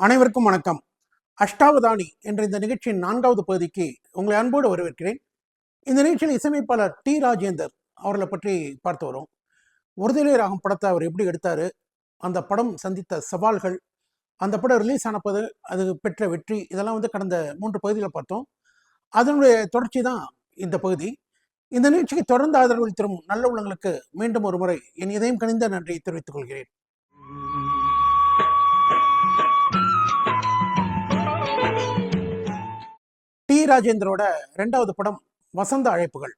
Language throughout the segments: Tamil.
அனைவருக்கும் வணக்கம். அஷ்டாவதானி என்ற இந்த நிகழ்ச்சியின் 4வது பகுதிக்கு உங்களை அன்போடு வரவேற்கிறேன். இந்த நிகழ்ச்சியில் இசையமைப்பாளர் டி. ராஜேந்தர் அவர்களை பற்றி பார்த்து வரோம். ஒருதலை ராகம் படத்தை அவர் எப்படி எடுத்தார், அந்த படம் சந்தித்த சவால்கள், அந்த படம் ரிலீஸ் ஆனப்போது அது பெற்ற வெற்றி, இதெல்லாம் கடந்த 3 பகுதியில் பார்த்தோம். அதனுடைய தொடர்ச்சி தான் இந்த பகுதி. இந்த நிகழ்ச்சிக்கு தொடர்ந்து ஆதரவு தரும் நல்ல உள்ளங்களுக்கு மீண்டும் ஒரு முறை என் இதயம் கனிந்த நன்றியை தெரிவித்துக் கொள்கிறேன். டி. ராஜேந்தரோட 2வது படம் வசந்த அழைப்புகள்.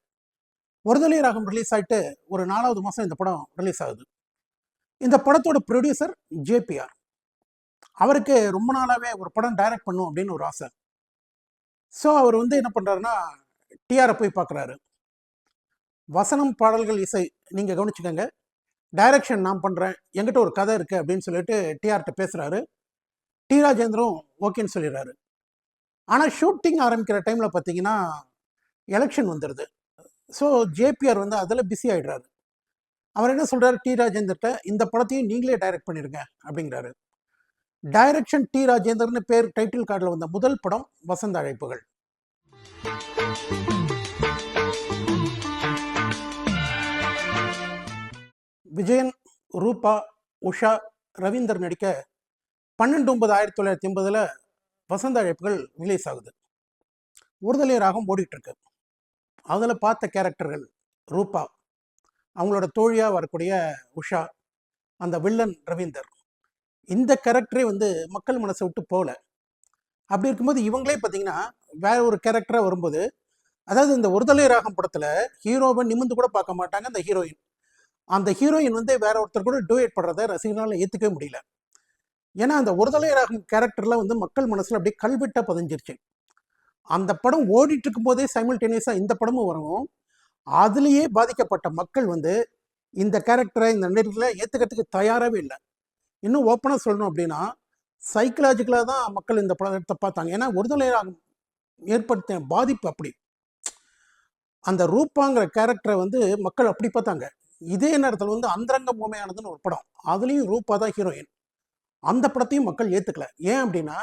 ஒருதலை ராகம் ரிலீஸ் ஆயிட்டு ஒரு 4வது மாதம் இந்த படம் ரிலீஸ் ஆகுது. இந்த படத்தோட ப்ரொடியூசர் JPR. அவருக்கு ரொம்ப நாளாகவே ஒரு படம் டைரக்ட் பண்ணும் அப்படின்னு ஒரு ஆசை. ஸோ அவர் என்ன பண்ணுறாருன்னா, டிஆரை போய் பார்க்குறாரு. வசனம், பாடல்கள், இசை நீங்கள் கவனிச்சுக்கோங்க, டைரக்ஷன் நான் பண்ணுறேன், என்கிட்ட ஒரு கதை இருக்குது அப்படின்னு சொல்லிட்டு டிஆர்கிட்ட பேசுகிறாரு. டி. ராஜேந்தரும் ஓகேன்னு சொல்லிடுறாரு. ஆனால் ஷூட்டிங் ஆரம்பிக்கிற டைமில் பார்த்தீங்கன்னா எலெக்ஷன் வந்துடுது. ஸோ JPR அதில் பிஸி ஆகிடுறாரு. அவர் என்ன சொல்கிறார், டி. ராஜேந்தர்கிட்ட இந்த படத்தையும் நீங்களே டைரக்ட் பண்ணிடுங்க அப்படிங்கிறாரு. Direction D. ராஜேந்தர்னு பேர் டைட்டில் கார்டில் வந்த முதல் படம் வசந்த அழைப்புகள். விஜயன், ரூபா, உஷா, ரவீந்தர் நடிக்க 12/9/1980 வசந்த அழைப்புகள் ரிலீஸ் ஆகுது. ஒருதலை ராகம் ஓடிட்டுருக்கு. அதில் பார்த்த கேரக்டர்கள் ரூபா, அவங்களோட தோழியாக வரக்கூடிய உஷா, அந்த வில்லன் ரவீந்தர். இந்த கேரக்டரே மக்கள் மனசை விட்டு போகல. அப்படி இருக்கும்போது இவங்களே பார்த்தீங்கன்னா வேற ஒரு கேரக்டராக வரும்போது, அதாவது இந்த ஒருதலை ராகம் படத்தில் ஹீரோவை நிமிந்து கூட பார்க்க மாட்டாங்க அந்த ஹீரோயின். அந்த ஹீரோயின் வேற ஒருத்தர் கூட டூயட் படுறதை ரசிகர்களால் ஏற்றுக்கவே முடியல. ஏன்னா அந்த ஒருதலை ராகம் கேரக்டரில் மக்கள் மனசில் அப்படியே கல்வெட்டாக பதிஞ்சிருச்சு. அந்த படம் ஓடிட்டு இருக்கும் போதே சைமல்டேனியஸாக இந்த படமும் வரவும், அதுலேயே பாதிக்கப்பட்ட மக்கள் இந்த கேரக்டரை, இந்த நடிகர்களை ஏற்றுக்கிறதுக்கு தயாராகவே இல்லை. இன்னும் ஓப்பனாக சொல்லணும் அப்படின்னா, சைக்கலாஜிக்கலாக தான் மக்கள் இந்த படத்தை பார்த்தாங்க. ஏன்னா ஒருதலை ராகம் ஏற்படுத்தின பாதிப்பு அப்படி. அந்த ரூபாங்கிற கேரக்டரை மக்கள் அப்படி பார்த்தாங்க. இதே நேரத்தில் அந்தரங்கம் உண்மையானதுன்னு ஒரு படம், அதுலேயும் ரூபா தான் ஹீரோயின். அந்த படத்தையும் மக்கள் ஏற்றுக்கல. ஏன் அப்படின்னா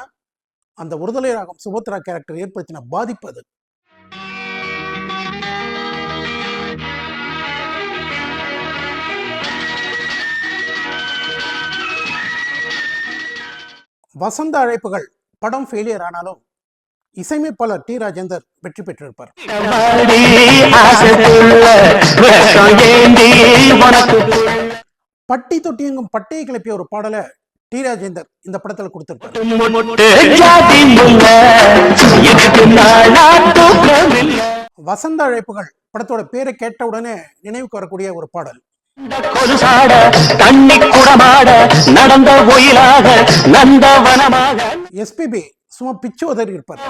அந்த ஒருதலை ராகம் சுபத்ரா கேரக்டர் ஏற்படுத்தின பாதிப்பு அது. வசந்த அழைப்புகள் படம் ஃபெயிலியர் ஆனாலும் இசையமைப்பாளர் டி. ராஜேந்தர் வெற்றி பெற்றிருப்பார். பட்டி தொட்டியெங்கும் பட்டையை கிளப்பிய ஒரு பாடலை டி. ராஜேந்தர் இந்த படத்துல கொடுத்திருப்பார். வசந்த அழைப்புகள் படத்தோட பேரை கேட்ட உடனே நினைவுக்கு வரக்கூடிய ஒரு பாடல். எஸ்பிபி சும்மா பிச்சு உதறி இருப்பார்.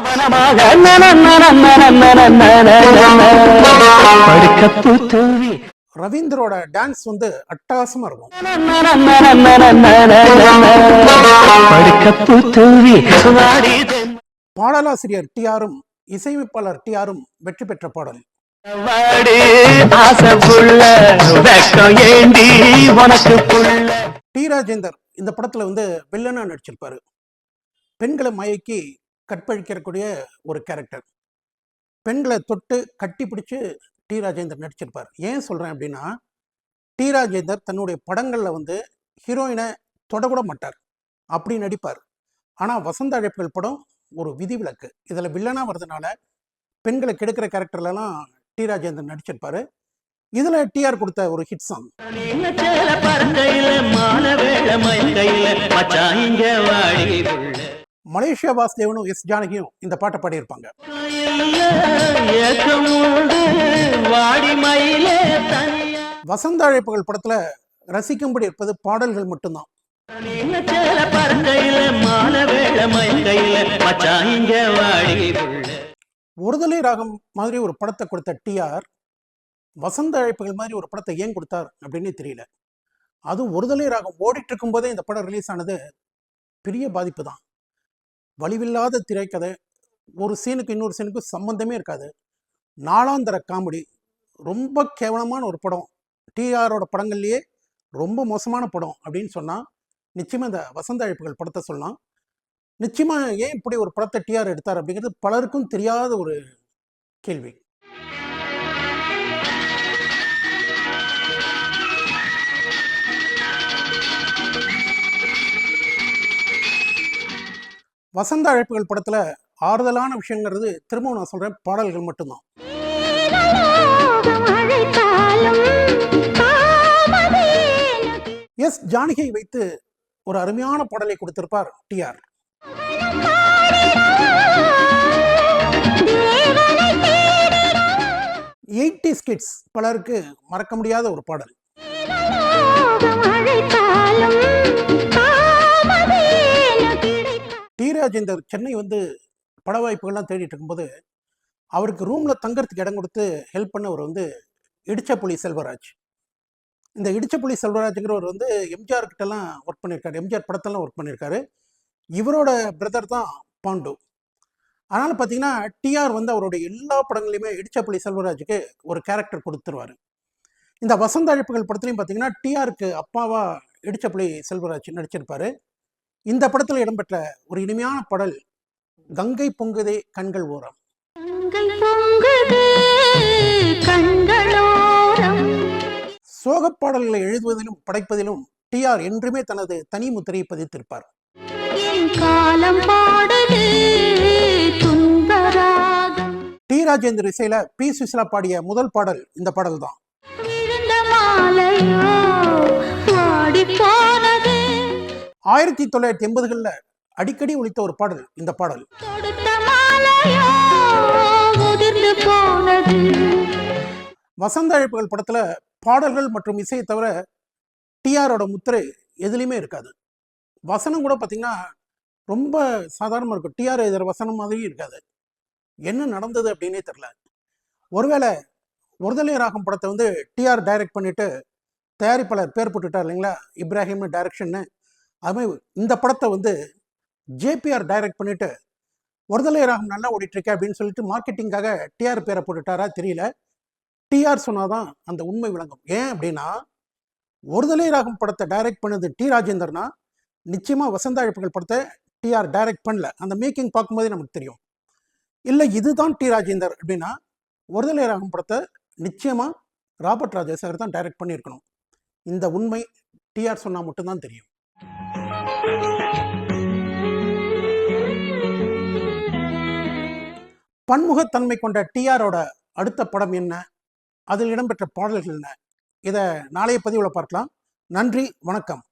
ரவீந்தரோட டான்ஸ் அட்டகாசமா இருக்கும். பாடலாசிரியர் டிஆரும் இசையமைப்பாளர் டிஆரும் வெற்றி பெற்ற பாடல். டி. ராஜேந்தர் இந்த படத்துல வில்லனா நடிச்சிருப்பாரு. பெண்களை மயக்கி கற்பழிக்கக்கூடிய ஒரு கேரக்டர். பெண்களை தொட்டு கட்டி பிடிச்சு டி. ராஜேந்தர் நடிச்சிருப்பார். ஏன் சொல்கிறேன் அப்படின்னா, டி. ராஜேந்தர் தன்னுடைய படங்களில் ஹீரோயினை தொடக்கூட மாட்டார், அப்படி நடிப்பார். ஆனால் வசந்த அழைப்புகள் படம் ஒரு விதிவிலக்கு. இதில் வில்லனாக வர்றதுனால பெண்களை கெடுக்கிற கேரக்டர்லாம் டி. ராஜேந்தர் நடிச்சிருப்பார். இதில் டிஆர் கொடுத்த ஒரு ஹிட் சாங். மலேசியா வாசுதேவனும் எஸ். ஜானகியும் இந்த பாட்டை பாடியிருப்பாங்க. வசந்த அழைப்புகள் படத்துல ரசிக்கும்படி இருப்பது பாடல்கள் மட்டும்தான். ஒருதலை ராகம் மாதிரி ஒரு படத்தை கொடுத்த டிஆர் வசந்த அழைப்புகள் மாதிரி ஒரு படத்தை ஏன் கொடுத்தார் அப்படின்னு தெரியல. அதுவும் ஒருதலை ராகம் ஓடிட்டு இருக்கும் போதே இந்த படம் ரிலீஸ் ஆனது பெரிய பாதிப்பு தான். வலிவில்லாத திரைக்கதை, ஒரு சீனுக்கு இன்னொரு சீனுக்கு சம்பந்தமே இருக்காது, நாளாந்தர காமெடி, ரொம்ப கேவலமான ஒரு படம். டிஆரோட படங்கள்லேயே ரொம்ப மோசமான படம் அப்படின்னு சொன்னால் நிச்சயமாக இந்த வசந்த அழைப்புகள் படத்தை சொல்லலாம். நிச்சயமா ஏன் இப்படி ஒரு படத்தை டிஆர் எடுத்தார் அப்படிங்கிறது பலருக்கும் தெரியாத ஒரு கேள்வி. வசந்த அழைப்புகள் படத்துல ஆறுதலான விஷயங்கிறது திரும்பவும் நான் சொல்றேன், பாடல்கள் மட்டும்தான். எஸ் ஜானகியை வைத்து ஒரு அருமையான பாடலை கொடுத்திருப்பார் டிஆர். எயிட்டிஸ் கிட்ஸ் பலருக்கு மறக்க முடியாத ஒரு பாடல். டி ராஜேந்தர் சென்னை வந்து பட வாய்ப்புகள்லாம் தேடிட்டு இருக்கும்போது அவருக்கு ரூம்ல தங்கறதுக்கு இடம் கொடுத்து ஹெல்ப் பண்ணவர் வந்து இடிச்சப்புலி செல்வராஜ். இந்த இடிச்சப்புலி செல்வராஜ்ங்கிறவர் வந்து எம்ஜிஆர் கிட்டலாம் ஒர்க் பண்ணியிருக்காரு, எம்ஜிஆர் படத்தெல்லாம் ஒர்க் பண்ணியிருக்காரு. இவரோட பிரதர் தான் பாண்டு. அதனால் பார்த்தீங்கன்னா டிஆர் வந்து அவருடைய எல்லா படங்களையுமே இடிச்சப்புலி செல்வராஜுக்கு ஒரு கேரக்டர் கொடுத்துருவார். இந்த வசந்த அழைப்புகள் படத்துலையும் பார்த்தீங்கன்னா டிஆருக்கு அப்பாவா இடிச்சப்புலி செல்வராஜ் நடிச்சிருப்பாரு. இந்த படத்தில் இடம்பெற்ற ஒரு இனிமையான பாடல் கங்கை பொங்குதே கண்கள் ஓரம். சோகப் பாடல்களை எழுதுவதிலும் படைப்பதிலும் டிஆர் என்றுமே தனது தனி முத்திரையை பதித்திருப்பார். டி ராஜேந்தர் இசையில பி சுசிலா பாடிய முதல் பாடல் இந்த பாடல் தான். 1980களில் அடிக்கடி ஒலித்த ஒரு பாடல் இந்த பாடல். வசந்த அழைப்புகள் படத்துல பாடல்கள் மற்றும் இசையை தவிர டிஆரோட முத்திரை எதுலையுமே இருக்காது. வசனம் கூட பார்த்தீங்கன்னா ரொம்ப சாதாரணமாக இருக்கும். டிஆர் எழுதுகிற வசனம் மாதிரியும் இருக்காது. என்ன நடந்தது அப்படின்னே தெரியல. ஒருவேளை ஒருதலை ராகம் படத்தை வந்து டிஆர் டைரக்ட் பண்ணிட்டு தயாரிப்பாளர் பேர் போட்டுட்டார் இல்லைங்களா, இப்ராஹிம்னு டைரக்ஷன்னு. அதுமாதிரி இந்த படத்தை வந்து ஜேபிஆர் டைரக்ட் பண்ணிட்டு ஒருதலை ராகம் நல்லா ஓடிட்டுருக்கேன் அப்படின்னு சொல்லிட்டு மார்க்கெட்டிங்காக டிஆர் பேரை போட்டுட்டாரா தெரியல. டிஆர் சொன்னாதான் அந்த உண்மை விளங்கும். ஏன் அப்படின்னா ஒருதலை ராகம் படத்தை டைரக்ட் பண்ணது டி ராஜேந்தர்னா நிச்சயமாக வசந்த அழைப்புகள் படத்தை டிஆர் டைரக்ட் பண்ணல. அந்த மேக்கிங் பார்க்கும்போதே நமக்கு தெரியும். இல்லை இதுதான் டி ராஜேந்தர் அப்படின்னா ஒருதலை ராகம் படத்தை நிச்சயமாக ராபர்ட் ராஜசேகர் தான் டைரக்ட் பண்ணியிருக்கணும். இந்த உண்மை டிஆர் சொன்னால் மட்டும்தான் தெரியும். பன்முகத்தன்மை கொண்ட டிஆரோட அடுத்த படம் என்ன, அதில் இடம்பெற்ற பாடல்கள் என்ன, இதை நாளைய பதிவில் பார்க்கலாம். நன்றி, வணக்கம்.